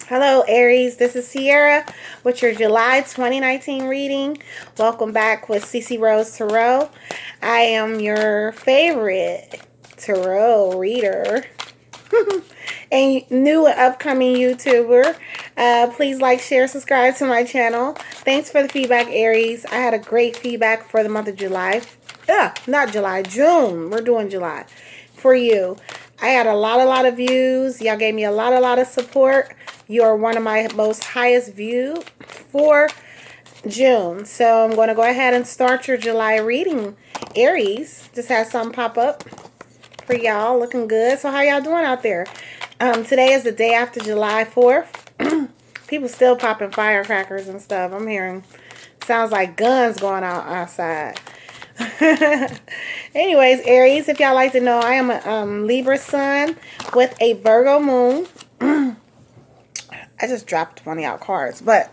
Hello, Aries. This is Sierra with your July 2019 reading. Welcome back with CC Rose Tarot. I am your favorite tarot reader and new and upcoming YouTuber. Please like, share, subscribe to my channel. Thanks for the feedback, Aries. I had a great feedback for the month of July. Not July, June. We're doing July for you. I had a lot of views. Y'all gave me a lot of support. You are one of my most highest viewed for June. So I'm going to go ahead and start your July reading. Aries, just had something pop up for y'all. Looking good. So how y'all doing out there? Today is the day after July 4th. People still popping firecrackers and stuff. I'm hearing sounds like guns going out outside. Anyways, Aries, if y'all like to know, I am a Libra sun with a Virgo moon. I just dropped 20 out cards, but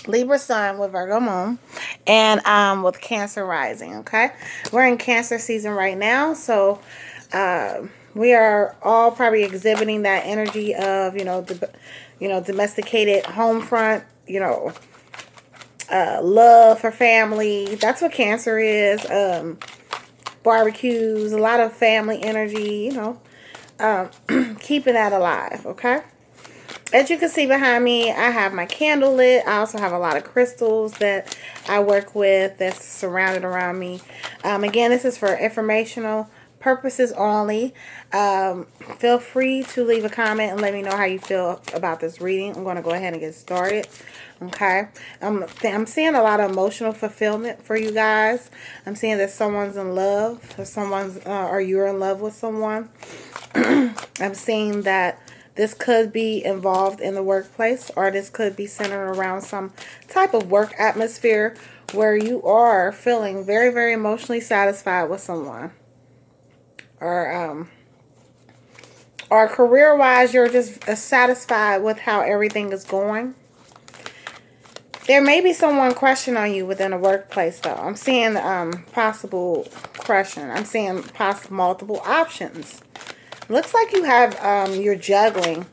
Libra sun with Virgo moon and with Cancer rising. Okay, we're in Cancer season right now, so we are all probably exhibiting that energy of domesticated home front, love for family. That's what Cancer is. Barbecues, a lot of family energy, keeping that alive. Okay. As you can see behind me, I have my candle lit. I also have a lot of crystals that I work with that's surrounded around me. Again, this is for informational purposes only. Feel free to leave a comment and let me know how you feel about this reading. I'm going to go ahead and get started. Okay. I'm seeing a lot of emotional fulfillment for you guys. I'm seeing that someone's in love, or you're in love with someone. I'm seeing that this could be involved in the workplace, or this could be centered around some type of work atmosphere where you are feeling very, very emotionally satisfied with someone. Or career-wise, you're just satisfied with how everything is going. There may be someone crushing on you within a workplace, though. I'm seeing possible crushing. I'm seeing multiple options. Looks like you have, you're juggling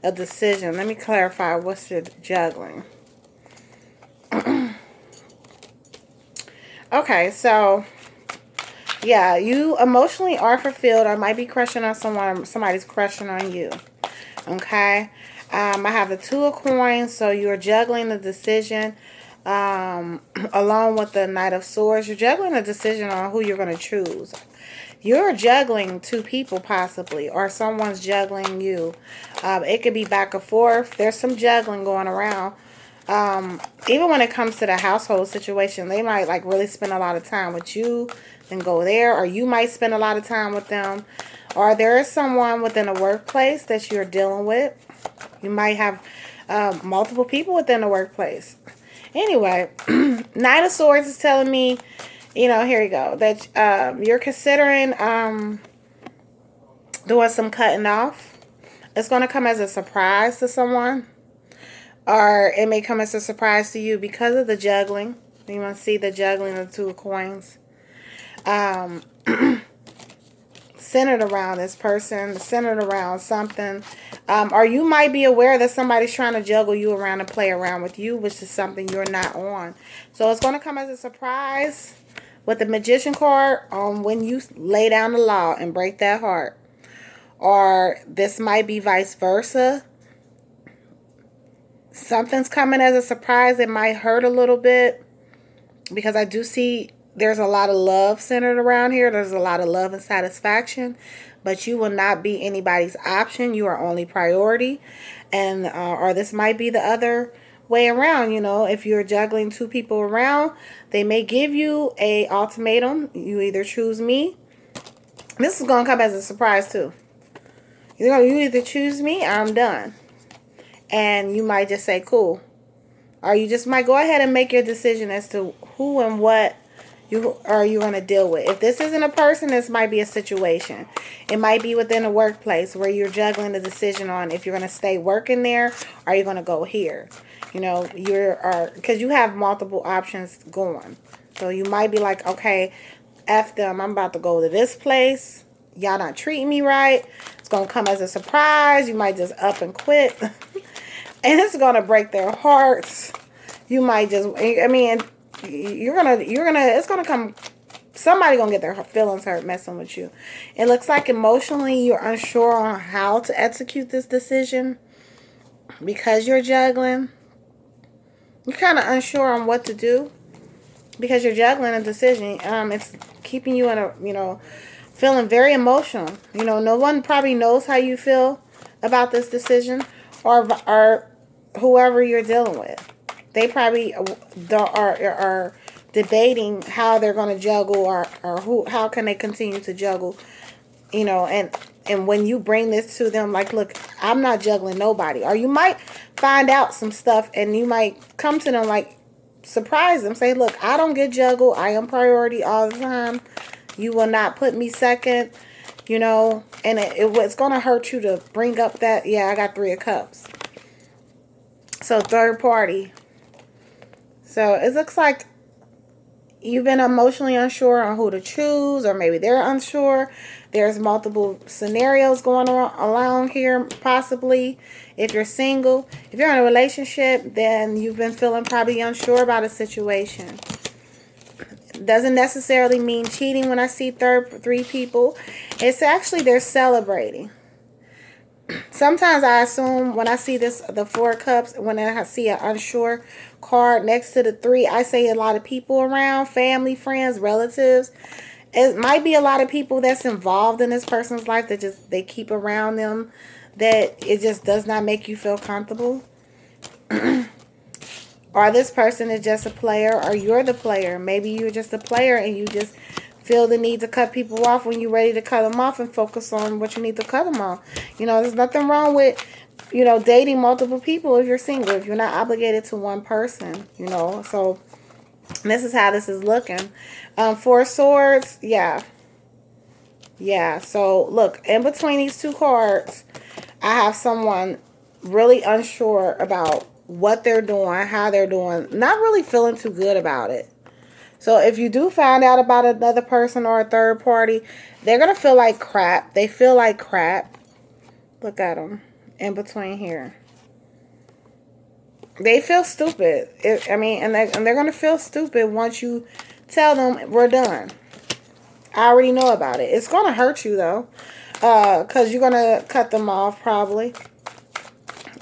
a decision. Let me clarify what's your juggling. Okay, so, yeah, you emotionally are fulfilled or might be crushing on someone, or somebody's crushing on you. Okay, I have the Two of Coins, so you're juggling the decision along with the Knight of Swords. You're juggling a decision on who you're going to choose. You're juggling two people possibly, or someone's juggling you. It could be back and forth. There's some juggling going around. Even when it comes to the household situation, they might like really spend a lot of time with you and go there, or you might spend a lot of time with them. Or there is someone within a workplace that you're dealing with. You might have multiple people within the workplace. Anyway, Knight of Swords is telling me, here you go, that you're considering doing some cutting off. It's going to come as a surprise to someone. Or it may come as a surprise to you because of the juggling. You want to see the juggling of the Two of Coins. Centered around this person, centered around something. Or you might be aware that somebody's trying to juggle you around and play around with you, which is something you're not on. So it's going to come as a surprise with the Magician card on when you lay down the law and break that heart. Or this might be vice versa. Something's coming as a surprise. It might hurt a little bit because I do see there's a lot of love centered around here. There's a lot of love and satisfaction, but you will not be anybody's option. You are only priority. And or this might be the other way around. If you're juggling two people around, they may give you a ultimatum. You either choose me. This is going to come as a surprise too. You either choose me or I'm done. And you might just say, cool. Or you just might go ahead and make your decision as to who and what you going to deal with. If this isn't a person, this might be a situation. It might be within a workplace where you're juggling the decision on if you're going to stay working there or you're going to go here. Because you have multiple options going. So you might be like, okay, F them. I'm about to go to this place. Y'all not treating me right. It's going to come as a surprise. You might just up and quit. And it's going to break their hearts. You might just, I mean, it's going to come, somebody going to get their feelings hurt messing with you. It looks like emotionally you're unsure on how to execute this decision because you're juggling. You're kind of unsure on what to do because you're juggling a decision. It's keeping you in a, feeling very emotional. No one probably knows how you feel about this decision, or whoever you're dealing with. They probably are debating how they're going to juggle, or how can they continue to juggle, and when you bring this to them, like, look, I'm not juggling nobody. Or you might find out some stuff and you might come to them, like, surprise them. Say, look, I don't get juggled. I am priority all the time. You will not put me second, and it's going to hurt you to bring up that, yeah, I got 3 of Cups. So third party. So it looks like you've been emotionally unsure on who to choose, or maybe they're unsure. There's multiple scenarios going along here, possibly. If you're single, if you're in a relationship, then you've been feeling probably unsure about a situation. Doesn't necessarily mean cheating when I see 3 people. It's actually they're celebrating. Sometimes I assume when I see the 4 Cups, when I see an unsure card next to the 3, I say a lot of people around, family, friends, relatives. It might be a lot of people that's involved in this person's life that they keep around them, that it just does not make you feel comfortable. Or this person is just a player, or you're the player. Maybe you're just a player and you just feel the need to cut people off when you're ready to cut them off and focus on what you need to cut them off. There's nothing wrong with, dating multiple people if you're single, if you're not obligated to one person, So this is how this is looking. 4 Swords, yeah. Yeah, so look, in between these 2 cards, I have someone really unsure about what they're doing, how they're doing, not really feeling too good about it. So if you do find out about another person or a third party, they're going to feel like crap. They feel like crap. Look at them in between here. They feel stupid. And they're going to feel stupid once you tell them we're done. I already know about it. It's going to hurt you, though, because you're going to cut them off probably.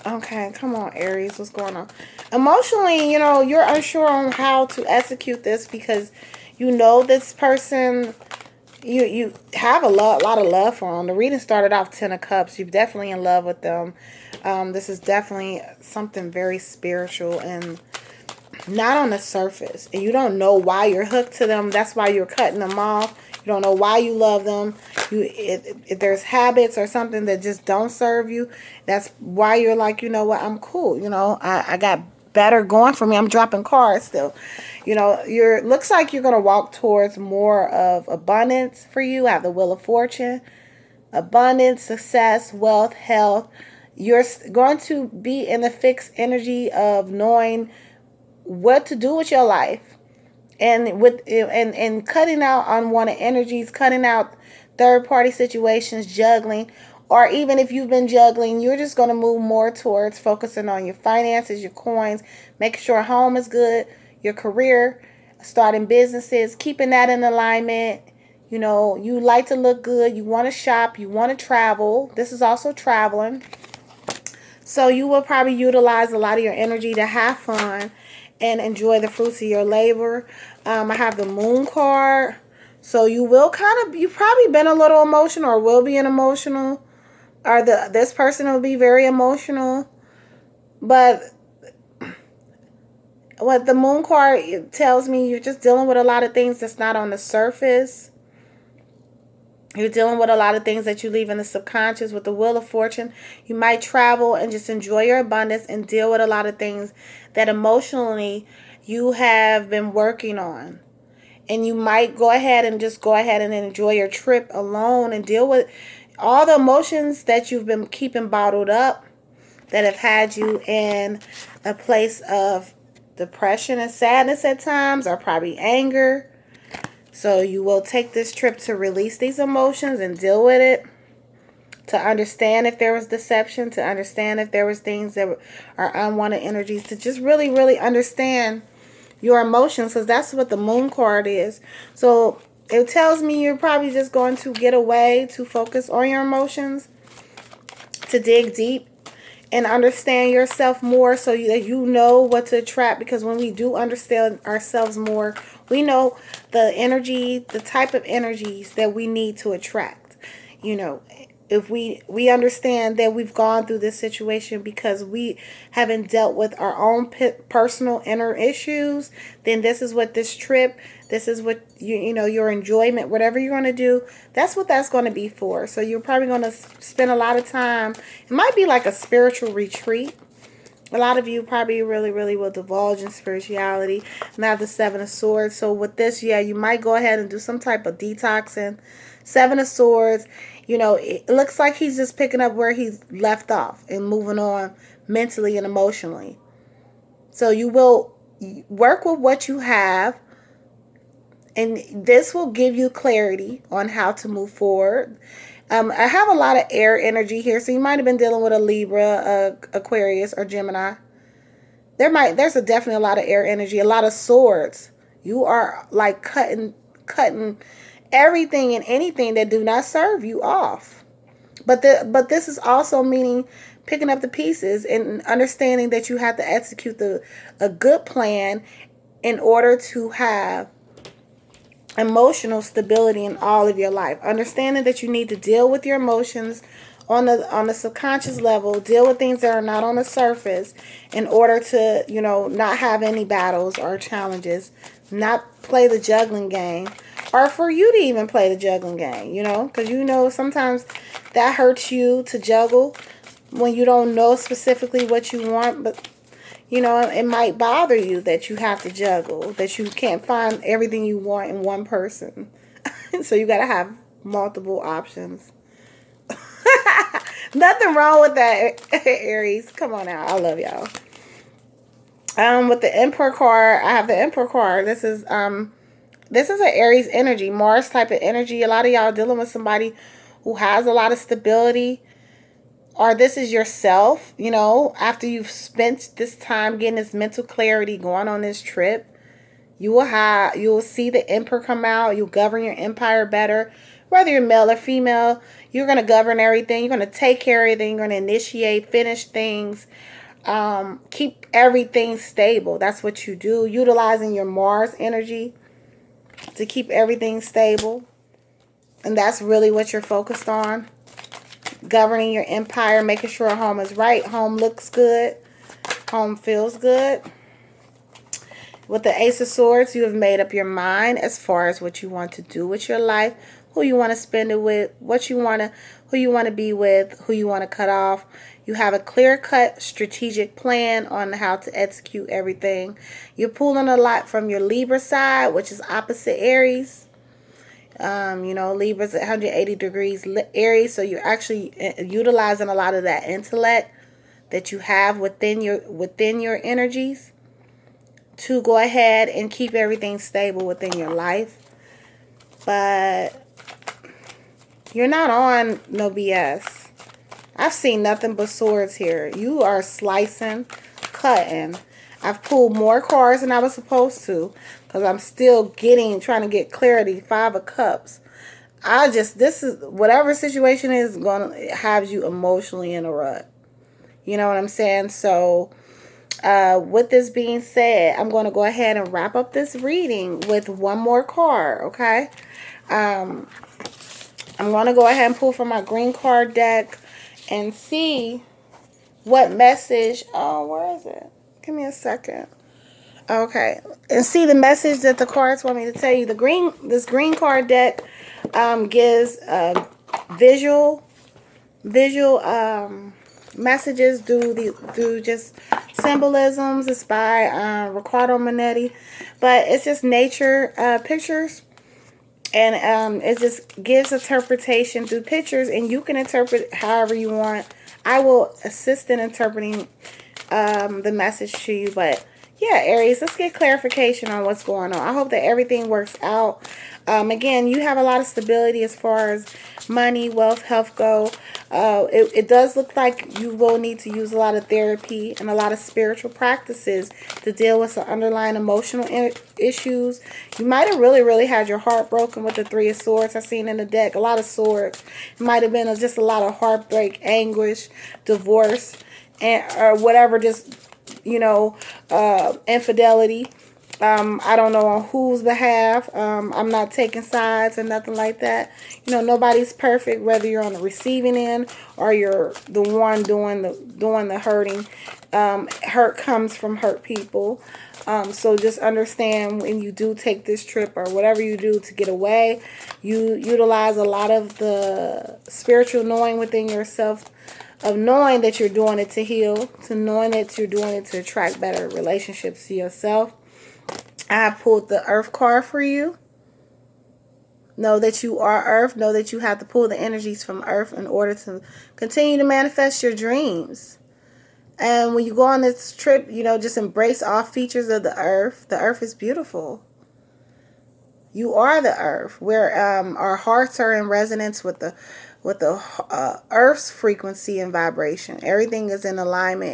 Okay, come on, Aries. What's going on? Emotionally, you're unsure on how to execute this because this person, you have a lot of love for them. The reading started off 10 of Cups. You're definitely in love with them. This is definitely something very spiritual and not on the surface. And you don't know why you're hooked to them. That's why you're cutting them off. You don't know why you love them. If there's habits or something that just don't serve you, that's why you're like, what, I'm cool. I got better going for me. I'm dropping cards still. Looks like you're going to walk towards more of abundance for you. I have the Wheel of Fortune, abundance, success, wealth, health. You're going to be in the fixed energy of knowing what to do with your life. And cutting out unwanted energies, cutting out third-party situations, juggling, or even if you've been juggling, you're just going to move more towards focusing on your finances, your coins, making sure home is good, your career, starting businesses, keeping that in alignment. You like to look good, you want to shop, you want to travel. This is also traveling. So you will probably utilize a lot of your energy to have fun and enjoy the fruits of your labor. I have the Moon card. So you've probably been a little emotional or will be an emotional. Or this person will be very emotional. But what the Moon card tells me, you're just dealing with a lot of things that's not on the surface. You're dealing with a lot of things that you leave in the subconscious. With the Wheel of Fortune, you might travel and just enjoy your abundance and deal with a lot of things that emotionally you have been working on. And you might go ahead and enjoy your trip alone and deal with all the emotions that you've been keeping bottled up that have had you in a place of depression and sadness at times, or probably anger. So you will take this trip to release these emotions and deal with it. to understand if there was deception, to understand if there was things that are unwanted energies, to just really, really understand your emotions, because that's what the moon card is. So it tells me you're probably just going to get away to focus on your emotions, to dig deep and understand yourself more, so that you know what to attract. Because when we do understand ourselves more, we know the energy, the type of energies that we need to attract. You know, if we understand that we've gone through this situation because we haven't dealt with our own personal inner issues, then this is what this trip, this is what you know, your enjoyment, whatever you're going to do, that's what that's going to be for. So you're probably going to spend a lot of time. It might be like a spiritual retreat. A lot of you probably really, really will divulge in spirituality. Now the Seven of Swords. So with this, yeah, you might go ahead and do some type of detoxing. Seven of Swords, you know, it looks like he's just picking up where he's left off and moving on mentally and emotionally. So you will work with what you have, and this will give you clarity on how to move forward. I have a lot of air energy here, so you might have been dealing with a Libra, Aquarius, or Gemini. There's definitely a lot of air energy, a lot of swords. You are like cutting everything and anything that do not serve you off. But this is also meaning picking up the pieces and understanding that you have to execute a good plan in order to have emotional stability in all of your life. Understanding that you need to deal with your emotions on the subconscious level, deal with things that are not on the surface in order to, you know, not have any battles or challenges, not play the juggling game, or for you to even play the juggling game, you know, because you know sometimes that hurts you to juggle when you don't know specifically what you want. But you know, it might bother you that you have to juggle, that you can't find everything you want in one person. So you got to have multiple options. Nothing wrong with that, Aries. Come on now. I love y'all. With the Emperor card, I have the Emperor card. This is an Aries energy, Mars type of energy. A lot of y'all dealing with somebody who has a lot of stability. Or this is yourself, you know, after you've spent this time getting this mental clarity, going on this trip, you will see the Emperor come out. You'll govern your empire better. Whether you're male or female, you're going to govern everything. You're going to take care of everything. You're going to initiate, finish things, keep everything stable. That's what you do, utilizing your Mars energy to keep everything stable. And that's really what you're focused on. Governing your empire, making sure home is right, home looks good, home feels good. With the Ace of Swords, you have made up your mind as far as what you want to do with your life, who you want to spend it with, who you want to be with, who you want to cut off. You have a clear-cut strategic plan on how to execute everything. You're pulling a lot from your Libra side, which is opposite Aries. You know, Libra's at 180 degrees Aries, so you're actually utilizing a lot of that intellect that you have within your energies to go ahead and keep everything stable within your life. But you're not on no BS. I've seen nothing but swords here. You are slicing, cutting. I've pulled more cards than I was supposed to because I'm still trying to get clarity. 5 of Cups. This is whatever situation is going to have you emotionally in a rut. You know what I'm saying? So with this being said, I'm going to go ahead and wrap up this reading with one more card, okay? I'm going to go ahead and pull from my green card deck and see what message... Oh, where is it? Give me a second. Okay. And see the message that the cards want me to tell you. This green card deck gives visual messages through just symbolisms. It's by Riccardo Minetti. But it's just nature pictures. And it just gives interpretation through pictures. And you can interpret however you want. I will assist in interpreting the message to you, but Yeah, Aries, let's get clarification on what's going on. I hope that everything works out. Again, you have a lot of stability as far as money, wealth, health go. It does look like you will need to use a lot of therapy and a lot of spiritual practices to deal with some underlying emotional issues. You might have really had your heart broken with the Three of Swords. I've seen in the deck a lot of swords. It might have been just a lot of heartbreak, anguish, divorce, and or whatever, just infidelity. I don't know on whose behalf. I'm not taking sides or nothing like that. Nobody's perfect, whether you're on the receiving end or you're the one doing the hurting. Hurt comes from hurt people. So just understand, when you do take this trip or whatever you do to get away, you utilize a lot of the spiritual knowing within yourself, of knowing that you're doing it to heal, to knowing that you're doing it to attract better relationships to yourself. I have pulled the Earth card for you. Know that you are Earth. Know that you have to pull the energies from Earth in order to continue to manifest your dreams. And when you go on this trip, just embrace all features of the Earth. The Earth is beautiful. You are the Earth, where our hearts are in resonance with the Earth's frequency and vibration. Everything is in alignment.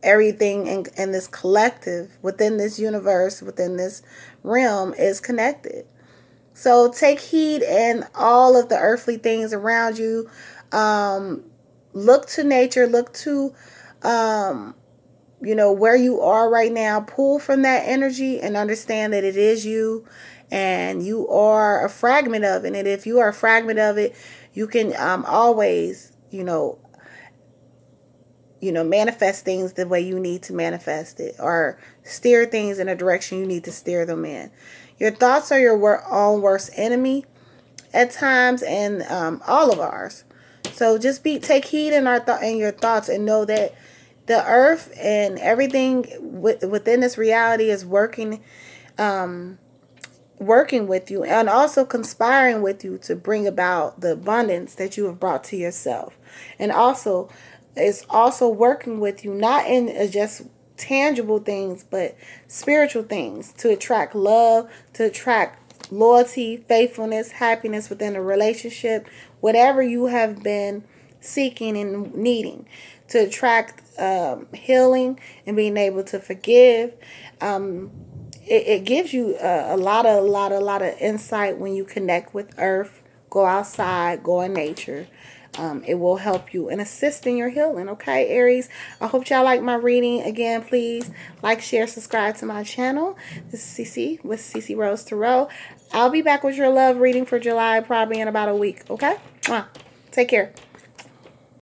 Everything in this collective, within this universe, within this realm, is connected. So take heed in all of the earthly things around you. Look to nature. Look to where you are right now. Pull from that energy and understand that it is you, and you are a fragment of it. And if you are a fragment of it, you can always manifest things the way you need to manifest it, or steer things in a direction you need to steer them in. Your thoughts are your own worst enemy at times, and all of ours. So just take heed in your thoughts, and know that the earth and everything within this reality is working with you, and also conspiring with you to bring about the abundance that you have brought to yourself. And also, it's also working with you, not in just tangible things, but spiritual things, to attract love, to attract loyalty, faithfulness, happiness within a relationship, whatever you have been seeking and needing, to attract healing and being able to forgive. It gives you a lot of insight when you connect with Earth. Go outside, go in nature. It will help you and assist in your healing. Okay, Aries? I hope y'all like my reading. Again, please like, share, subscribe to my channel. This is Cece with Cece Rose Tarot. I'll be back with your love reading for July probably in about a week. Okay? Take care.